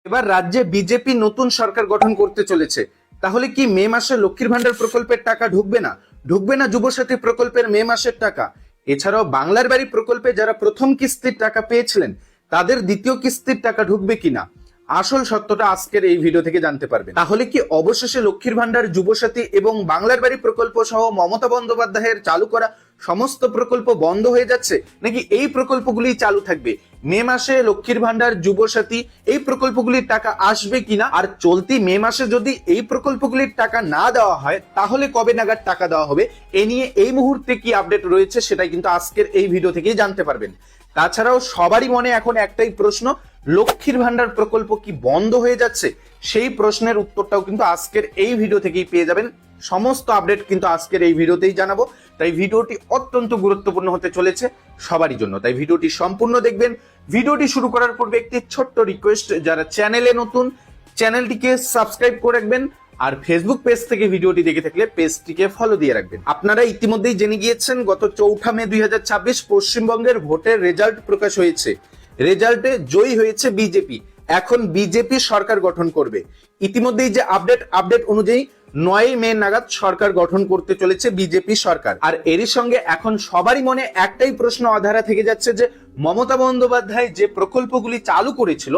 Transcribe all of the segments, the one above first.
এবার রাজ্যে বিজেপি নতুন সরকার গঠন করতে চলেছে। তাহলে কি মে মাসে লক্ষ্মীর ভান্ডার প্রকল্পের টাকা ঢুকবে না যুবসাথী প্রকল্পের মে মাসের টাকা? এছাড়াও বাংলার বাড়ি প্রকল্পে যারা প্রথম কিস্তির টাকা পেয়েছিলেন তাদের দ্বিতীয় কিস্তির টাকা ঢুকবে কিনা, আসল সত্যটা আজকের এই ভিডিও থেকে জানতে পারবেন। তাহলে কি অবশেষে লক্ষ্মীর ভান্ডার, যুবসাথী এবং বাংলার বাড়ি প্রকল্প সহ মমতা বন্দ্যোপাধ্যায়ের চালু করা সমস্ত প্রকল্প বন্ধ হয়ে যাচ্ছে, নাকি এই প্রকল্পগুলি চালু থাকবে? মে মাসে লক্ষ্মীর ভান্ডার, যুবসাথী এই প্রকল্পগুলির টাকা আসবে কিনা, আর চলতি মে মাসে যদি এই প্রকল্পগুলির টাকা না দেওয়া হয় তাহলে কবে নাগাদ টাকা দেওয়া হবে, এ নিয়ে এই মুহূর্তে কি আপডেট রয়েছে সেটাই কিন্তু আজকের এই ভিডিও থেকেই জানতে পারবেন। তাছাড়াও সবারই মনে এখন একটাই প্রশ্ন, লক্ষ্মীর ভান্ডার প্রকল্প কি বন্ধ হয়ে যাচ্ছে? সেই প্রশ্নের উত্তরটাও কিন্তু আজকের এই ভিডিও থেকেই পেয়ে যাবেন। সমস্ত আপডেট কিন্তু আজকের এই ভিডিওতেই জানাবো, তাই ভিডিওটি অত্যন্ত গুরুত্বপূর্ণ হতে চলেছে সবারই জন্য, তাই ভিডিওটি সম্পূর্ণ দেখবেন। ভিডিওটি শুরু করার পূর্বে একটি ছোট্ট রিকোয়েস্ট, যারা চ্যানেলে নতুন চ্যানেলটিকে সাবস্ক্রাইব করে রাখবেন, আর ফেসবুক পেজ থেকে ভিডিওটি দেখে থাকলে পেজটিকে ফলো দিয়ে রাখবেন। আপনারা ইতিমধ্যেই জেনে গিয়েছেন গত 4 মে 2026 পশ্চিমবঙ্গের ভোটের রেজাল্ট প্রকাশ হয়েছে। রেজাল্টে জয়ী হয়েছে বিজেপি। এখন বিজেপি সরকার গঠন করবে। ইতিমধ্যেই যে আপডেট অনুযায়ী 9 মে নাগাদ সরকার গঠন করতে চলেছে বিজেপি সরকার। আর এরই সঙ্গে এখন সবারই মনে একটাই প্রশ্ন অধারা থেকে যাচ্ছে যে মমতা বন্দ্যোপাধ্যায় যে প্রকল্পগুলি চালু করেছিল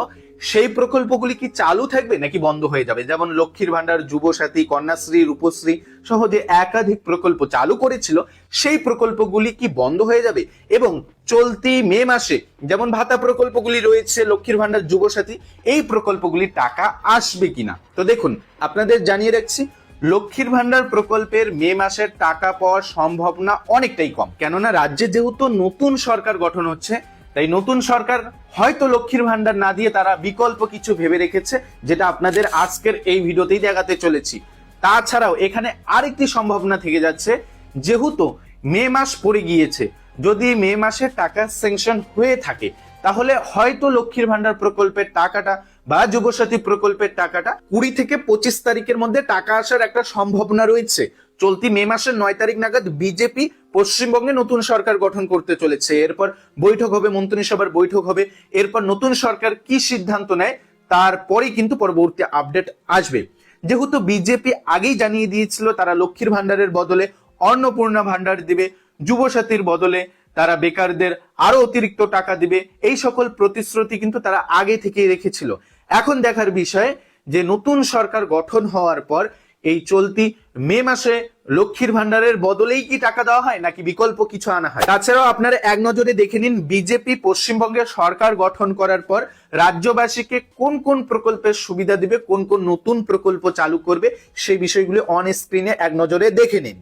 সেই প্রকল্পগুলি কি চালু থাকবে নাকি বন্ধ হয়ে যাবে? যেমন লক্ষ্মীর ভান্ডার, যুবসাথী, কন্যাশ্রী, রূপশ্রী সহ যে একাধিক প্রকল্প চালু করেছিল সেই প্রকল্পগুলি কি বন্ধ হয়ে যাবে? এবং চলতি মে মাসে যেমন ভাতা প্রকল্পগুলি রয়েছে, লক্ষ্মীর ভান্ডার, যুবসাথী, এই প্রকল্পগুলির টাকা আসবে কিনা? তো দেখুন, আপনাদের জানিয়ে রাখছি, লক্ষ্মীর ভান্ডার প্রকল্পের মে মাসের টাকা পাওয়ার সম্ভাবনা অনেকটাই কম। কেননা রাজ্যে যেহেতু নতুন সরকার গঠন হচ্ছে, তাই নতুন সরকার হয়তো লক্ষ্মীর ভান্ডার না দিয়ে তারা বিকল্প কিছু ভেবে রেখেছে, যেটা আপনাদের আজকের এই ভিডিওতেই দেখাতে চলেছি। তাছাড়াও এখানে আরেকটি সম্ভাবনা থেকে যাচ্ছে, যেহেতু মে মাস পড়ে গিয়েছে, যদি মে মাসে টাকা স্যাংশন হয়ে থাকে তাহলে হয়তো লক্ষ্মীর ভান্ডার প্রকল্পের টাকাটা বা যুবসাথী প্রকল্পের টাকাটা 20 থেকে 25 তারিখের মধ্যে টাকা আসার একটা সম্ভাবনা রয়েছে। চলতি মে মাসের 9 তারিখ নাগাদ বিজেপি পশ্চিমবঙ্গে নতুন সরকার গঠন করতে চলেছে। এরপর বৈঠক হবে, মন্ত্রিসভার বৈঠক হবে, এরপর নতুন সরকার কি সিদ্ধান্ত নেয় তারপরেই কিন্তু পরবর্তী আপডেট আসবে। যেহেতু বিজেপি আগেই জানিয়ে দিয়েছিল তারা লক্ষ্মীর ভান্ডারের বদলে অন্নপূর্ণা ভান্ডার দিবে, যুবসাথীর বদলে তারা বেকারদের আরো অতিরিক্ত টাকা দিবে, এই সকল প্রতিশ্রুতি কিন্তু তারা আগে থেকেই রেখেছিল। এখন দেখার বিষয় যে নতুন সরকার গঠন হওয়ার পর এই চলতি মে মাসে লক্ষ্মীর ভান্ডারের বদলেই কি টাকা দেওয়া হয় নাকি বিকল্প কিছু আনা হয়। তাছাড়াও আপনারা এক নজরে দেখে নিন, বিজেপি পশ্চিমবঙ্গের সরকার গঠন করার পর রাজ্যবাসীকে কোন কোন প্রকল্পের সুবিধা দিবে, কোন কোন নতুন প্রকল্প চালু করবে, সেই বিষয়গুলি অন স্ক্রিনে এক নজরে দেখে নিন।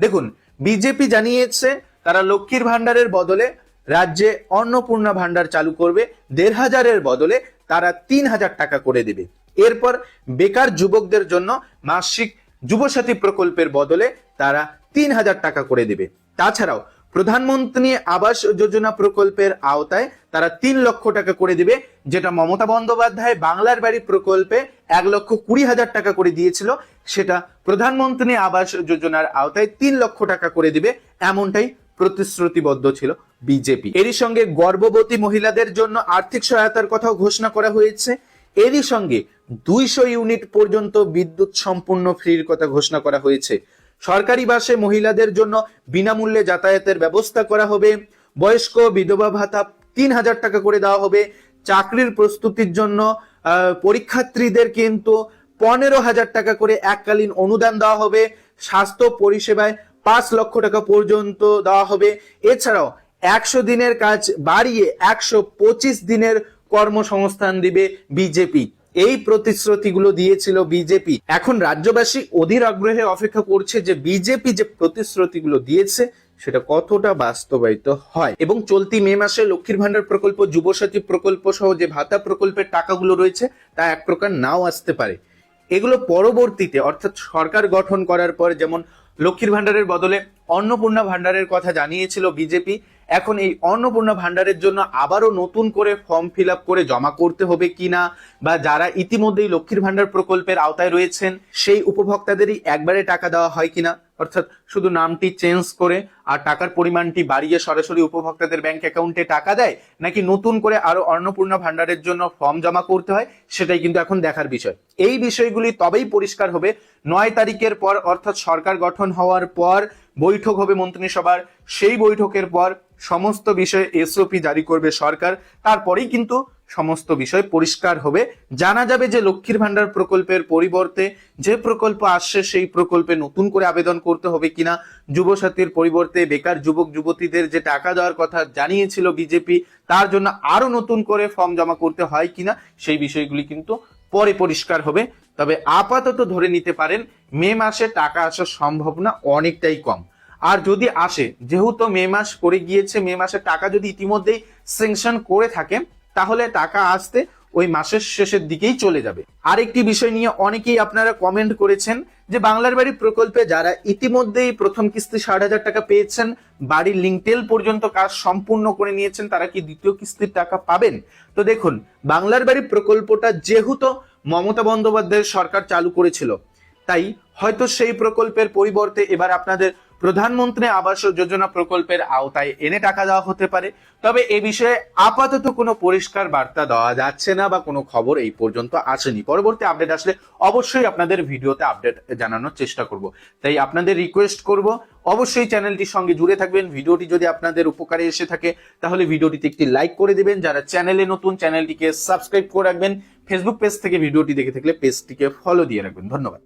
দেখুন, বিজেপি জানিয়েছে তারা লক্ষ্মীর ভান্ডারের বদলে রাজ্যে অন্নপূর্ণা ভান্ডার চালু করবে, 1500-এর বদলে তারা 3000 টাকা করে দেবে। এরপর বেকার যুবকদের জন্য মাসিক যুবসাথী প্রকল্পের বদলে তারা 3000 টাকা করে দেবে। তাছাড়াও প্রধানমন্ত্রী আবাস যোজনা প্রকল্পের আওতায় তারা 3 লক্ষ টাকা করে দিবে, যেটা মমতা বন্দ্যোপাধ্যায় বাংলার বাড়ি প্রকল্পে 1,20,000 টাকা করে দিয়েছিল, সেটা প্রধানমন্ত্রী আবাস যোজনার আওতায় 3 লক্ষ টাকা করে দিবে, এমনটাই প্রতিশ্রুতিবদ্ধ ছিল বিজেপি। এরই সঙ্গে গর্ভবতী মহিলাদের জন্য আর্থিক সহায়তার কথাও ঘোষণা করা হয়েছে। এরই সঙ্গে 200 ইউনিট পর্যন্ত বিদ্যুৎ সম্পূর্ণ ফ্রির কথা ঘোষণা করা হয়েছে। সরকারি বাসে মহিলাদের জন্য বিনামূল্যে যাতায়াতের ব্যবস্থা করা হবে। বয়স্ক বিধবা ভাতা 3000 টাকা করে দেওয়া হবে। চাকরির প্রস্তুতির জন্য পরীক্ষার্থীদের কিন্তু 15,000 টাকা করে এককালীন অনুদান দেওয়া হবে। স্বাস্থ্য পরিষেবায় 5 লক্ষ টাকা পর্যন্ত দেওয়া হবে। এছাড়াও 100 দিনের কাজ বাড়িয়ে 125 দিনের কর্মসংস্থান দিবে বিজেপি। এই প্রতিশ্রুতিগুলো দিয়েছিল বিজেপি। এখন রাজ্যবাসী অধীর আগ্রহে অপেক্ষা করছে যে বিজেপি যে প্রতিশ্রুতিগুলো দিয়েছে সেটা কতটা বাস্তবায়িত হয়। এবং চলতি মে মাসে লক্ষ্মীর ভান্ডার প্রকল্প, যুবসাথী প্রকল্প সহ যে ভাতা প্রকল্পের টাকাগুলো রয়েছে তা এক প্রকার নাও আসতে পারে। এগুলো পরবর্তীতে অর্থাৎ সরকার গঠন করার পর, যেমন লক্ষ্মীর ভান্ডারের বদলে অন্নপূর্ণা ভান্ডারের কথা জানিয়েছিল বিজেপি, এখন এই অন্নপূর্ণা ভান্ডারের জন্য আবারও নতুন করে ফর্ম ফিল আপ করে জমা করতে হবে কিনা, বা যারা ইতিমধ্যেই লক্ষ্মীর ভান্ডার প্রকল্পের আওতায় রয়েছেন সেই উপভোক্তাদেরই একবারে টাকা দেওয়া হয় কিনা, অর্থাৎ শুধু নামটি চেঞ্জ করে আর টাকার পরিমাণটি বাড়িয়ে সরাসরি উপভোক্তাদের ব্যাংক অ্যাকাউন্টে টাকা দেয়, নাকি নতুন করে আরো অন্নপূর্ণা ভান্ডারের জন্য ফর্ম জমা করতে হয়, সেটাই কিন্তু এখন দেখার বিষয়। এই বিষয়গুলি তবেই পরিষ্কার হবে 9 তারিখের পর, অর্থাৎ সরকার গঠন হওয়ার পর বৈঠক হবে মন্ত্রিসভার। সেই বৈঠকের পর সমস্ত বিষয়ে এসওপি জারি করবে সরকার, তারপরেই কিন্তু সমস্ত বিষয় পরিষ্কার হবে। জানা যাবে যে লক্ষ্মীর ভান্ডার প্রকল্পের পরিবর্তে যে প্রকল্প আসছে সেই প্রকল্পে নতুন করে আবেদন করতে হবে কিনা, যুবসাথীর পরিবর্তে বেকার যুবক যুবতীদের যে টাকা দেওয়ার কথা জানিয়েছিল বিজেপি, তার জন্য আরো নতুন করে ফর্ম জমা করতে হয় কিনা, সেই বিষয়গুলি কিন্তু পরে পরিষ্কার হবে। তবে আপাতত ধরে নিতে পারেন মে মাসে টাকা আসার সম্ভাবনা অনেকটাই কম। আর যদি আসে, যেহেতু মে মাস পড়ে গিয়েছে, মে মাসে টাকা যদি ইতিমধ্যেই স্যাংশন করে থাকে, তাহলে টাকা আসতে ওই মাসের শেষের দিকেই চলে যাবে। আরেকটি বিষয় নিয়ে অনেকেই আপনারা কমেন্ট করেছেন যে বাংলার বাড়ি প্রকল্পে যারা ইতিমধ্যেই প্রথম কিস্তি 60,000 টাকা পেয়েছেন, বাড়ির লিঙ্কটেল পর্যন্ত কাজ সম্পূর্ণ করে নিয়েছেন, তারা কি দ্বিতীয় কিস্তির টাকা পাবেন? তো দেখুন, বাংলার বাড়ি প্রকল্পটা যেহেতু মমতা বন্দ্যোপাধ্যায়ের সরকার চালু করেছিল, তাই হয়তো সেই প্রকল্পের পরিবর্তে এবার আপনাদের প্রধানমন্ত্রী আবাস যোজনা প্রকল্পের আওতায় এনে টাকা দেওয়া হতে পারে। তবে এ বিষয়ে আপাতত কোনো পরিষ্কার বার্তা দেওয়া যাচ্ছে না বা কোনো খবর এই পর্যন্ত আসেনি। পরবর্তী আপডেট আসলে অবশ্যই আপনাদের ভিডিওতে আপডেট জানানোর চেষ্টা করব। তাই আপনাদের রিকোয়েস্ট করব, অবশ্যই চ্যানেলটির সঙ্গে জুড়ে থাকবেন। ভিডিওটি যদি আপনাদের উপকারে এসে থাকে তাহলে ভিডিওটিতে একটি লাইক করে দিবেন। যারা চ্যানেলে নতুন, চ্যানেলটিকে সাবস্ক্রাইব করে রাখবেন। ফেসবুক পেজ থেকে ভিডিওটি দেখে থাকলে পেজটিকে ফলো দিয়ে রাখবেন। ধন্যবাদ।